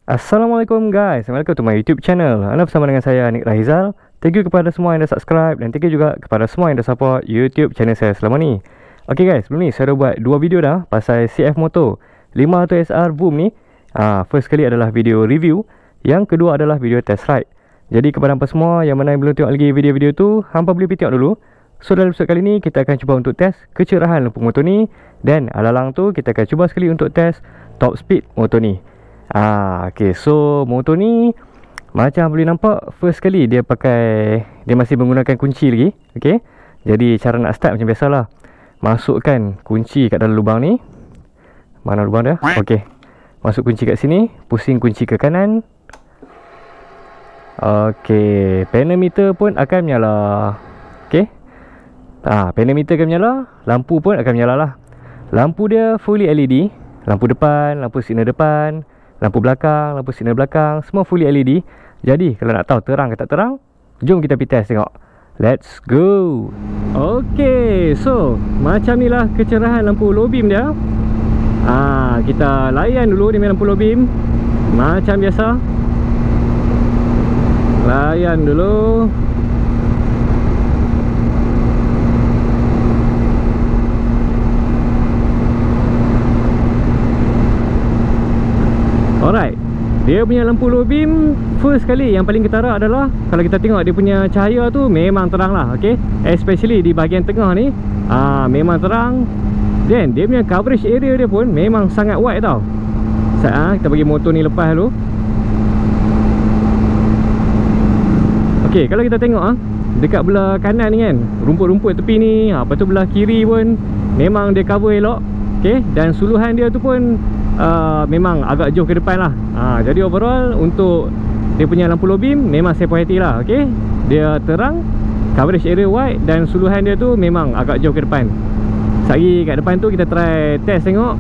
Assalamualaikum guys, welcome to my YouTube channel. Anda bersama dengan saya Nick Rahizal. Thank you kepada semua yang dah subscribe dan thank you juga kepada semua yang dah support YouTube channel saya selama ni. Okay guys, sebelum ni saya dah buat 2 video dah pasal CF Moto 500SR Voom ni. First kali adalah video review, yang kedua adalah video test ride. Jadi kepada hampa semua yang mana yang belum tengok lagi video-video tu, hampa boleh pergi tengok dulu. So dalam episode kali ni kita akan cuba untuk test kecerahan lampu motor ni, dan alalang tu kita akan cuba sekali untuk test top speed motor ni. Okay, so motor ni macam boleh nampak first kali dia masih menggunakan kunci lagi. Okay, jadi cara nak start macam biasalah, masukkan kunci kat dalam lubang ni. Mana lubang dia? Okay, masuk kunci kat sini, pusing kunci ke kanan. Okay, panometer pun akan menyala. Okay, panometer akan menyala, lampu pun akan menyala lah. Lampu dia fully LED, lampu depan, lampu signal depan, lampu belakang, lampu signal belakang, semua fully LED. Jadi kalau nak tahu terang ke tak terang, jom kita pergi test tengok. Let's go. Okay, so macam ni lah kecerahan lampu low beam dia. Kita layan dulu dengan lampu low beam. Macam biasa, layan dulu. Alright, dia punya lampu low beam first kali yang paling ketara adalah kalau kita tengok dia punya cahaya tu memang terang lah. Okay, especially di bahagian tengah ni, memang terang. Dan dia punya coverage area dia pun memang sangat wide tau. Kita bagi motor ni lepas dulu. Okay, kalau kita tengok dekat belah kanan ni kan, rumput-rumput tepi ni, lepas tu belah kiri pun memang dia cover elok. Okay, dan suluhan dia tu pun memang agak jauh ke depan lah. Jadi overall untuk dia punya lampu low beam memang saya puas hati lah. Okay, dia terang, coverage area wide, dan suluhan dia tu memang agak jauh ke depan. Sekali kat depan tu kita try test tengok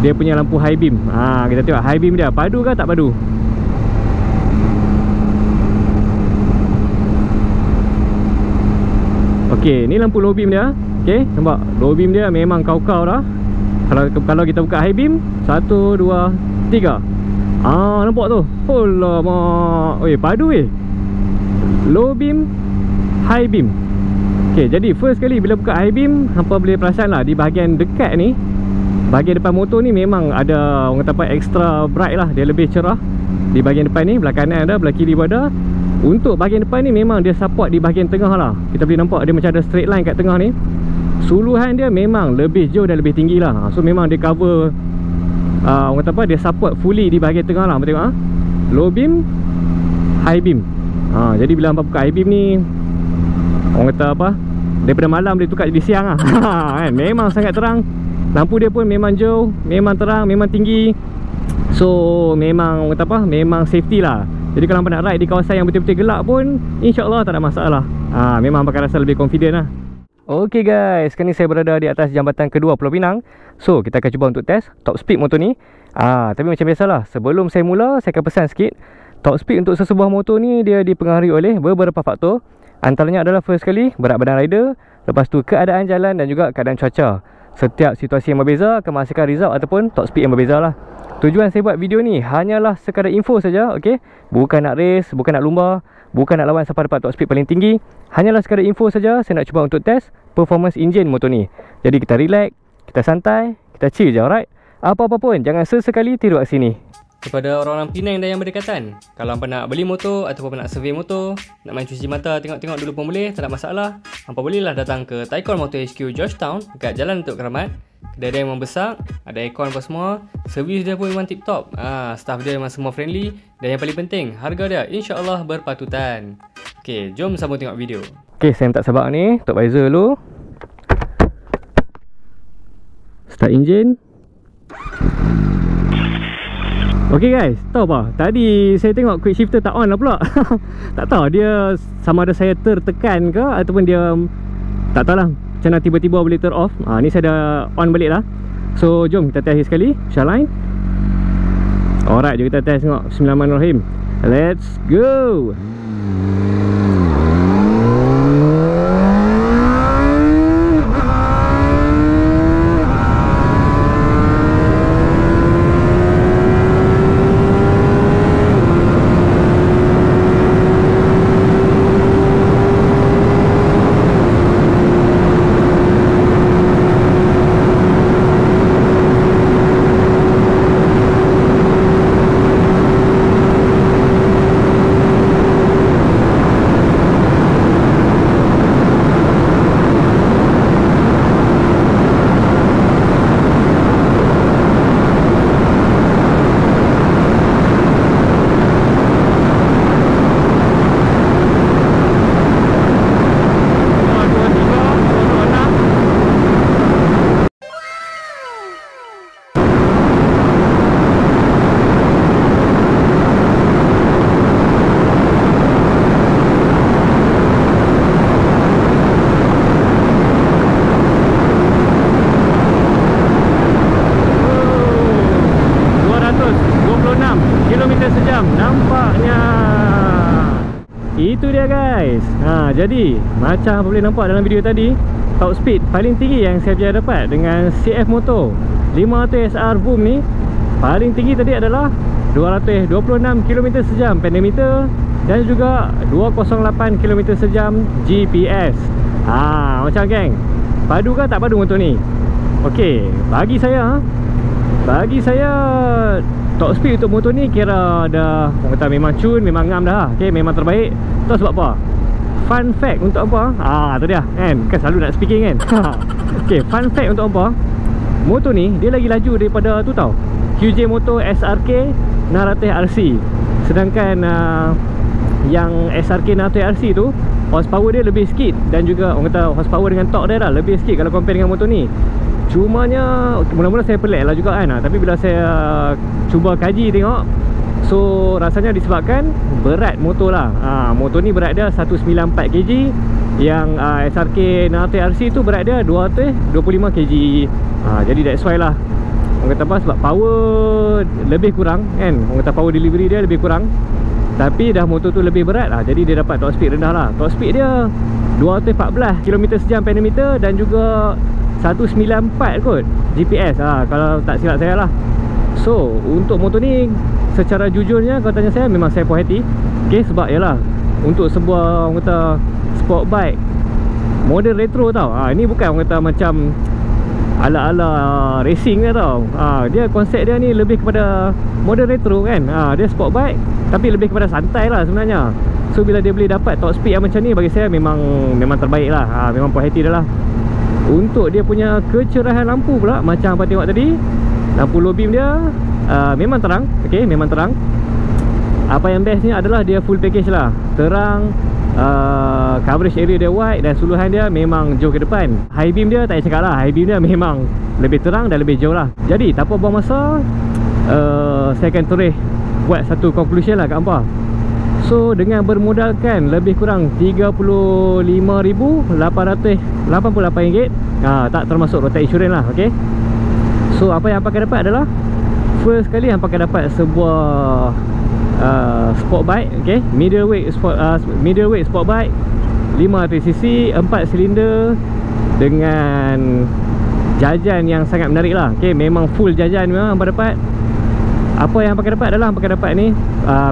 dia punya lampu high beam. Kita tengok high beam dia padu ke tak padu. Okay, ni lampu low beam dia. Okay, nampak low beam dia memang kau-kau dah. Kalau kita buka high beam, 1, 2, 3. Nampak tu. Alamak. Padu low beam, high beam. Okay, jadi first kali bila buka high beam, hampa boleh perasan lah di bahagian dekat ni, bahagian depan motor ni memang ada, orang kata apa, extra bright lah. Dia lebih cerah di bahagian depan ni. Belah kanan ada, belah kiri pun ada. Untuk bahagian depan ni memang dia support di bahagian tengah lah. Kita boleh nampak dia macam ada straight line kat tengah ni. Suluhan dia memang lebih jauh dan lebih tinggi lah. So memang dia cover, orang kata apa, dia support fully di bahagian tengah lah. Tengok low beam, high beam. Jadi bila hampa buka high beam ni, orang kata apa, daripada malam dia tukar jadi siang lah. Kan? Memang sangat terang. Lampu dia pun memang jauh, memang terang, memang tinggi. So memang orang kata apa, memang safety lah. Jadi kalau hampa nak ride di kawasan yang betul-betul gelap pun, InsyaAllah tak ada masalah. Memang hampa akan rasa lebih confident lah. Okay guys, sekarang ni saya berada di atas jambatan kedua Pulau Pinang. So kita akan cuba untuk test top speed motor ni. Tapi macam biasalah, sebelum saya mula, saya akan pesan sikit. Top speed untuk sesebuah motor ni dia dipengaruhi oleh beberapa faktor. Antaranya adalah first kali berat badan rider, lepas tu keadaan jalan dan juga keadaan cuaca. Setiap situasi yang berbeza akan menghasilkan result ataupun top speed yang berbeza lah. Tujuan saya buat video ni hanyalah sekadar info saja. Okay, bukan nak race, bukan nak lumba, bukan nak lawan siapa dapat top speed paling tinggi. Hanyalah sekadar info saja. Saya nak cuba untuk test performance engine motor ni. Jadi kita relax, kita santai, kita chill je, alright. Apa-apa pun jangan sesekali tiru aksi ni. Kepada orang-orang Penang dan yang berdekatan, kalau hampa nak beli motor ataupun nak survey motor, nak main cuci mata, tengok-tengok dulu pun boleh, tak ada masalah. Hampa bolehlah datang ke Taikon Motor HQ Georgetown dekat Jalan Datuk Keramat. Kedai dia memang besar, ada aircon apa semua. Servis dia pun memang tip top. Staff dia memang semua friendly. Dan yang paling penting, harga dia insya-Allah berpatutan. Okay, jom sambung tengok video. Okay, saya tak sabar ni, top visor dulu. Start engine. Okay guys, tahu apa? Tadi saya tengok quick shifter tak on lah pula. Tak tahu dia sama ada saya tertekan ke ataupun dia tak tahu lah, macam mana tiba-tiba boleh turn off. Ni saya dah on balik lah. So jom kita test sekali Shine. Alright, jom kita test tengok. Bismillahirrahmanirrahim. Let's go. Jadi macam apa boleh nampak dalam video tadi, top speed paling tinggi yang saya berjaya dapat dengan CF Moto 500 SR Boom ni, paling tinggi tadi adalah 226 km sejam pedometer dan juga 208 km sejam GPS. Macam geng, padu ke tak padu motor ni? Okey, bagi saya top speed untuk motor ni kira dah, orang kata memang cun, memang ngam dah. Okey, memang terbaik. Tahu sebab apa? Fun fact untuk apa? Tu dia kan selalu nak speaking kan. Okey, fun fact untuk apa? Motor ni dia lagi laju daripada tu tau, QJ Moto SRK 600RC. Sedangkan yang SRK 600RC tu horsepower dia lebih sikit, dan juga orang kata horsepower dengan torque dia lah lebih sikit kalau compare dengan motor ni. Cumanya mula-mula saya pelik lah juga kan, tapi bila saya cuba kaji tengok, so rasanya disebabkan berat motor lah. Motor ni berat dia 194 kg, yang SRK 600RC tu berat dia 225 kg. Jadi that's why lah orang kata apa, sebab power lebih kurang kan, orang kata power delivery dia lebih kurang, tapi dah motor tu lebih berat lah, jadi dia dapat top speed rendah lah. Top speed dia 214 km sejam pedometer dan juga 194 kot GPS kalau tak silap saya lah. So untuk motor ni secara jujurnya kalau tanya saya, memang saya puas hati. Okay, sebab yalah, untuk sebuah orang kata sport bike model retro tau, ini bukan orang kata macam ala-ala racing dia tau. Dia konsep dia ni lebih kepada model retro kan. Dia sport bike tapi lebih kepada santai lah sebenarnya. So bila dia boleh dapat top speed yang macam ni, bagi saya memang terbaik lah. Memang puas hati dah lah. Untuk dia punya kecerahan lampu pula, macam apa tengok tadi, lampu low beam dia memang terang. Okay, memang terang. Apa yang bestnya adalah dia full package lah. Terang, coverage area dia wide, dan suluhan dia memang jauh ke depan. High beam dia tak payah cakap lah, high beam dia memang lebih terang dan lebih jauh lah. Jadi tanpa buang masa, saya akan terus buat satu conclusion lah kat hampa. So dengan bermodalkan lebih kurang RM35,888, tak termasuk road insurance lah. Okay, so apa yang hampa akan dapat adalah, first kali hampa akan dapat sebuah sport bike. Okay, middleweight sport bike 500cc 4 silinder dengan jajan yang sangat menarik lah. Okay, memang full jajan memang hampa dapat. Apa yang hampa akan dapat adalah, hampa akan dapat ni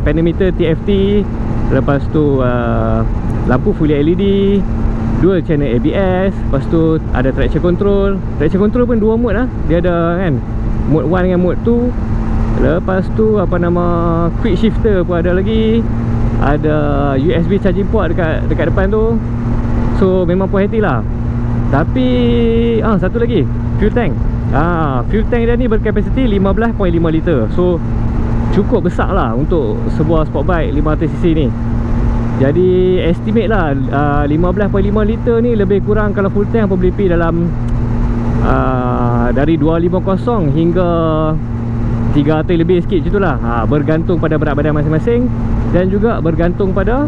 pedometer TFT, lepas tu lampu fully LED, dual channel ABS, lepas tu ada traction control. Traction control pun 2 mode lah. Dia ada kan, mode 1 dengan mode 2. Lepas tu apa nama, quick shifter pun ada lagi. Ada USB charging port dekat depan tu. So memang puas hati lah. Tapi satu lagi, fuel tank. Fuel tank dia ni berkapasiti 15.5 liter. So cukup besar lah untuk sebuah sport bike 500cc ni. Jadi estimate lah 15.5 liter ni lebih kurang kalau full tank apa boleh pergi dalam dari 250 hingga 300 lebih sikit macam tu lah. Bergantung pada berat badan masing-masing dan juga bergantung pada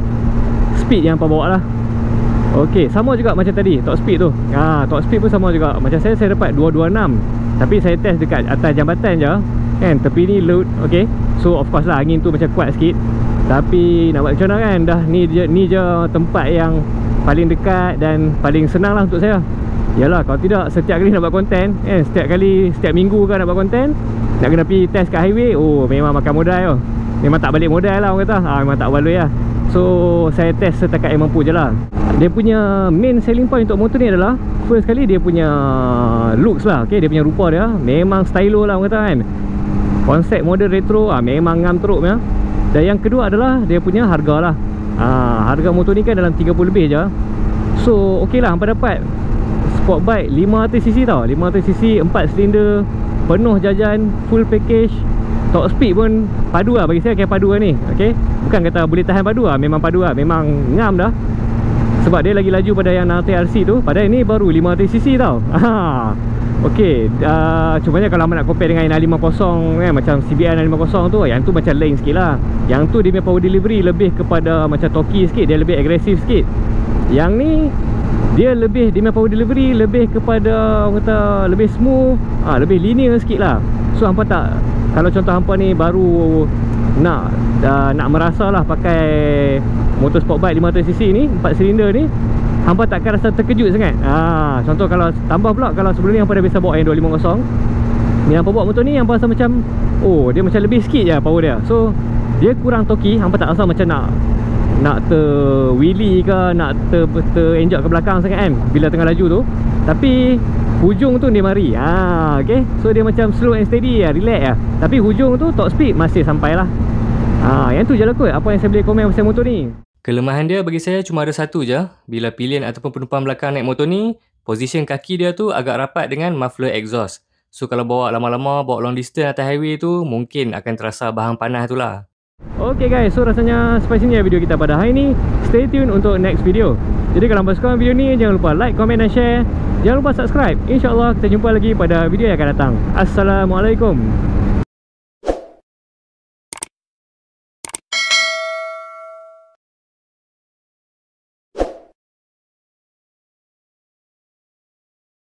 speed yang hampa bawa lah. Okey, sama juga macam tadi top speed tu. Top speed pun sama juga. Macam saya dapat 226. Tapi saya test dekat atas jambatan je kan, tepi ni load. Okey, so of course lah angin tu macam kuat sikit. Tapi nak buat macam mana kan, dah ni je tempat yang paling dekat dan paling senang lah untuk saya. Yalah, kalau tidak setiap kali nak buat konten kan, setiap minggu kan nak buat konten, nak kena pergi test kat highway, memang makan modal. Memang tak balik modal lah orang kata. Memang tak baloi lah. So saya test setakat yang mampu je lah. Dia punya main selling point untuk motor ni adalah, first kali dia punya looks lah. Okay, dia punya rupa dia memang stylo lah orang kata kan. Konsep model retro memang ngam teruk ya. Dan yang kedua adalah dia punya harga lah. Harga motor ni kan dalam 30 lebih je. So ok lah, hampa dapat sport bike 500cc tau. 500cc 4 silinder, penuh jajan, full package. Top speed pun padu lah, bagi saya kayak padu lah ni. Okay, bukan kata boleh tahan padu lah, memang padu lah, memang ngam dah. Sebab dia lagi laju pada yang 600RC tu. Padahal ni baru 500cc tau. Okay, cumanya kalau nak compare dengan 650 kan, macam CBR 650 tu, yang tu macam lain sikit lah. Yang tu dia punya power delivery lebih kepada macam torquey sikit, dia lebih agresif sikit. Yang ni dia punya power delivery lebih kepada orang kata lebih smooth, lebih linear sikit lah. So hampa tak, kalau contoh hampa ni baru nak merasa lah pakai motor sport bike 500cc ni, 4 silinder ni, hampa takkan rasa terkejut sangat. Contoh kalau tambah pula, kalau sebelum ni hampa dah biasa bawa yang 250, ni hampa bawa motor ni, hampa rasa macam dia macam lebih sikit je power dia. So dia kurang toki, hampa tak rasa macam nak wheelie ke, nak terenjak ke belakang sangat kan bila tengah laju tu. Tapi hujung tu dia mari. Okay, so dia macam slow and steady lah, relax lah. Tapi hujung tu top speed masih sampai lah. Yang tu je lah kot apa yang saya boleh komen pasal motor ni. Kelemahan dia bagi saya cuma ada satu je. Bila pilihan ataupun penumpang belakang naik motor ni, position kaki dia tu agak rapat dengan muffler exhaust. So kalau bawa lama-lama, bawa long distance atas highway tu, mungkin akan terasa bahang panas tu lah. Okay guys, so rasanya sampai sini video kita pada hari ni. Stay tune untuk next video. Jadi kalau anda suka video ni, jangan lupa like, komen dan share. Jangan lupa subscribe. InsyaAllah kita jumpa lagi pada video yang akan datang. Assalamualaikum.